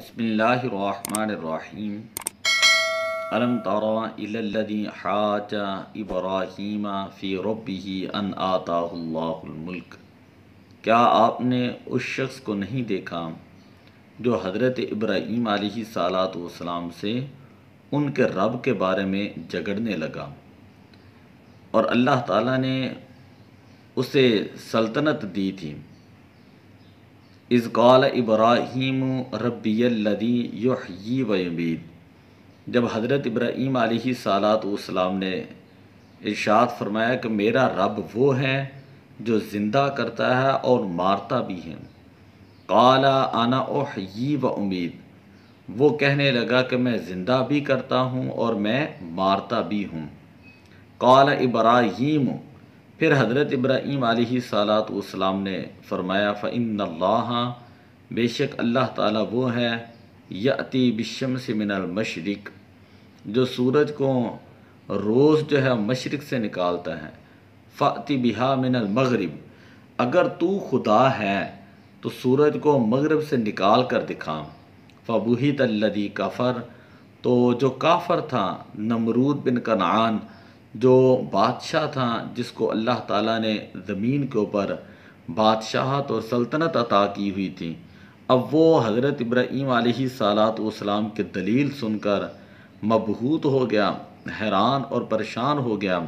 بسم اللہ الرحمن الرحیم الم تر الی الذی حاج ابراہیم فی ربہ ان آتاہ اللہ الملک، کیا آپ نے اس شخص کو نہیں دیکھا جو حضرت ابراہیم علیہ الصلوۃ والسلام سے ان کے رب کے بارے میں جھگڑنے لگا اور اللہ تعالیٰ نے اسے سلطنت دی تھی۔ اذ قال ابراہیم ربی الذی یحیی و یمیت، جب حضرت ابراہیم علیہ الصلوۃ والسلام نے ارشاد فرمایا کہ میرا رب وہ ہے جو زندہ کرتا ہے اور مارتا بھی ہے۔ قال انا احیی و امیت، وہ کہنے لگا کہ میں زندہ بھی کرتا ہوں اور میں مارتا بھی ہوں۔ قال ابراہیم، پھر حضرت ابراہیم علیہ الصلوۃ والسلام نے فرمایا فإن اللہ، بے شک اللہ تعالیٰ وہ ہے یأتی بالشمس من المشرق، جو سورج کو روز جو ہے مشرق سے نکالتا ہے، فأتی بہا من المغرب، اگر تو خدا ہے تو سورج کو مغرب سے نکال کر دکھا۔ فبہت الذی کفر، تو جو کافر تھا نمرود بن کنعان، جو بادشاہ تھا جس کو اللہ تعالیٰ نے زمین کے اوپر بادشاہت اور سلطنت عطا کی ہوئی تھی، اب وہ حضرت ابراہیم علیہ الصلوۃ والسلام کے دلیل سن کر مبہوت ہو گیا، حیران اور پریشان ہو گیا۔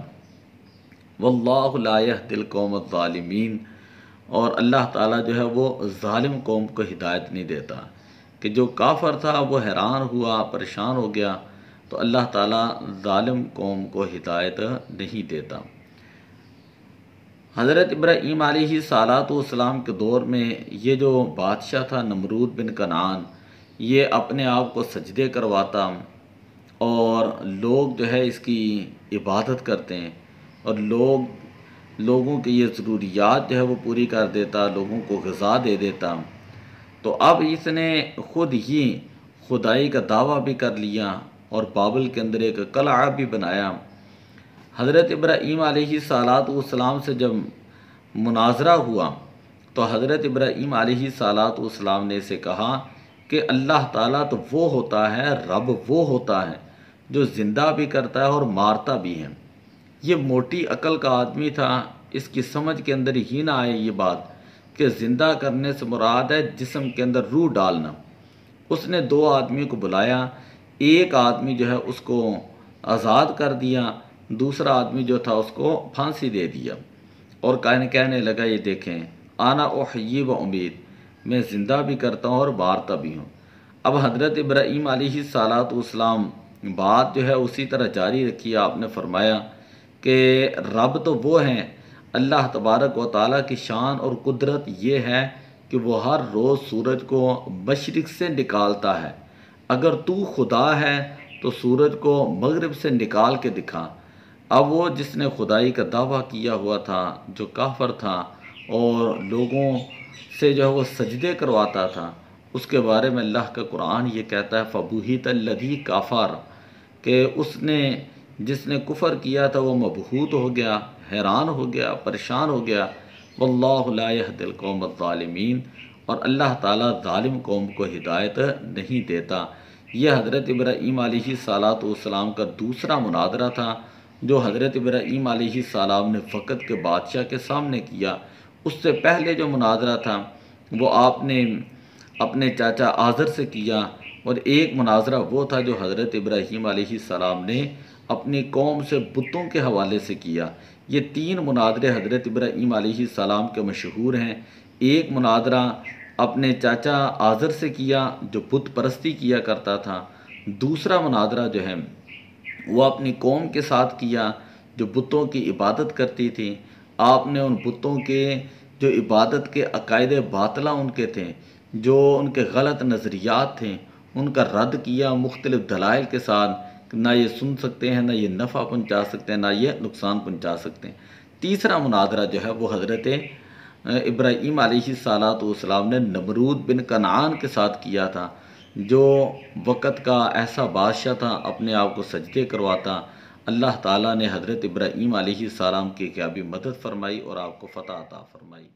واللہ لا یہدی القوم الظالمین، اور اللہ تعالیٰ جو ہے وہ ظالم قوم کو ہدایت نہیں دیتا۔ کہ جو کافر تھا وہ حیران ہوا، پریشان ہو گیا، تو اللہ تعالیٰ ظالم قوم کو ہدایت نہیں دیتا۔ حضرت ابراہیم علیہ الصلوۃ والسلام کے دور میں یہ جو بادشاہ تھا نمرود بن کنعان، یہ اپنے آپ کو سجدے کرواتا اور لوگ جو ہے اس کی عبادت کرتے ہیں، اور لوگوں کی یہ ضروریات جو ہے وہ پوری کر دیتا، لوگوں کو غذا دے دیتا۔ تو اب اس نے خود ہی خدائی کا دعویٰ بھی کر لیا اور بابل کے اندر ایک قلعہ بھی بنایا۔ حضرت ابراہیم علیہ الصلوۃ والسلام سے جب مناظرہ ہوا تو حضرت ابراہیم علیہ الصلوۃ والسلام نے اسے کہا کہ اللہ تعالیٰ تو وہ ہوتا ہے، رب وہ ہوتا ہے جو زندہ بھی کرتا ہے اور مارتا بھی ہے۔ یہ موٹی عقل کا آدمی تھا، اس کی سمجھ کے اندر ہی نہ آئے یہ بات کہ زندہ کرنے سے مراد ہے جسم کے اندر روح ڈالنا۔ اس نے دو آدمیوں کو بلایا، ایک آدمی جو ہے اس کو آزاد کر دیا، دوسرا آدمی جو تھا اس کو پھانسی دے دیا، اور کہنے لگا یہ دیکھیں انا احیی و امیت، میں زندہ بھی کرتا ہوں اور مارتا بھی ہوں۔ اب حضرت ابراہیم علیہ الصلوۃ والسلام بات جو ہے اسی طرح جاری رکھی۔ آپ نے فرمایا کہ رب تو وہ ہیں، اللہ تبارک و تعالیٰ کی شان اور قدرت یہ ہے کہ وہ ہر روز سورج کو مشرق سے نکالتا ہے، اگر تو خدا ہے تو سورج کو مغرب سے نکال کے دکھا۔ اب وہ جس نے خدائی کا دعویٰ کیا ہوا تھا، جو کافر تھا اور لوگوں سے جو ہے وہ سجدے کرواتا تھا، اس کے بارے میں اللہ کا قرآن یہ کہتا ہے فبہت الذی کفر، کہ جس نے کفر کیا تھا وہ مبہوت ہو گیا، حیران ہو گیا، پریشان ہو گیا۔ واللہ لا یہدی القوم الظالمین، اور اللہ تعالیٰ ظالم قوم کو ہدایت نہیں دیتا۔ یہ حضرت ابراہیم علیہ الصلوۃ والسلام کا دوسرا مناظرہ تھا جو حضرت ابراہیم علیہ السلام نے وقت کے بادشاہ کے سامنے کیا۔ اس سے پہلے جو مناظرہ تھا وہ آپ نے اپنے چاچا آزر سے کیا، اور ایک مناظرہ وہ تھا جو حضرت ابراہیم علیہ السلام نے اپنی قوم سے بتوں کے حوالے سے کیا۔ یہ تین مناظرے حضرت ابراہیم علیہ السلام کے مشہور ہیں۔ ایک مناظرہ اپنے چاچا آزر سے کیا جو بت پرستی کیا کرتا تھا، دوسرا مناظرہ جو ہے وہ اپنی قوم کے ساتھ کیا جو بتوں کی عبادت کرتی تھی۔ آپ نے ان بتوں کے جو عبادت کے عقائد باطلہ ان کے تھے، جو ان کے غلط نظریات تھے، ان کا رد کیا مختلف دلائل کے ساتھ، نہ یہ سن سکتے ہیں، نہ یہ نفع پہنچا سکتے ہیں، نہ یہ نقصان پہنچا سکتے ہیں۔ تیسرا مناظرہ جو ہے وہ حضرت ابراہیم علیہ الصلوۃ والسلام نے نمرود بن کنعان کے ساتھ کیا تھا، جو وقت کا ایسا بادشاہ تھا، اپنے آپ کو سجدے کرواتا۔ اللہ تعالیٰ نے حضرت ابراہیم علیہ السلام کی کیا بھی مدد فرمائی اور آپ کو فتح عطا فرمائی۔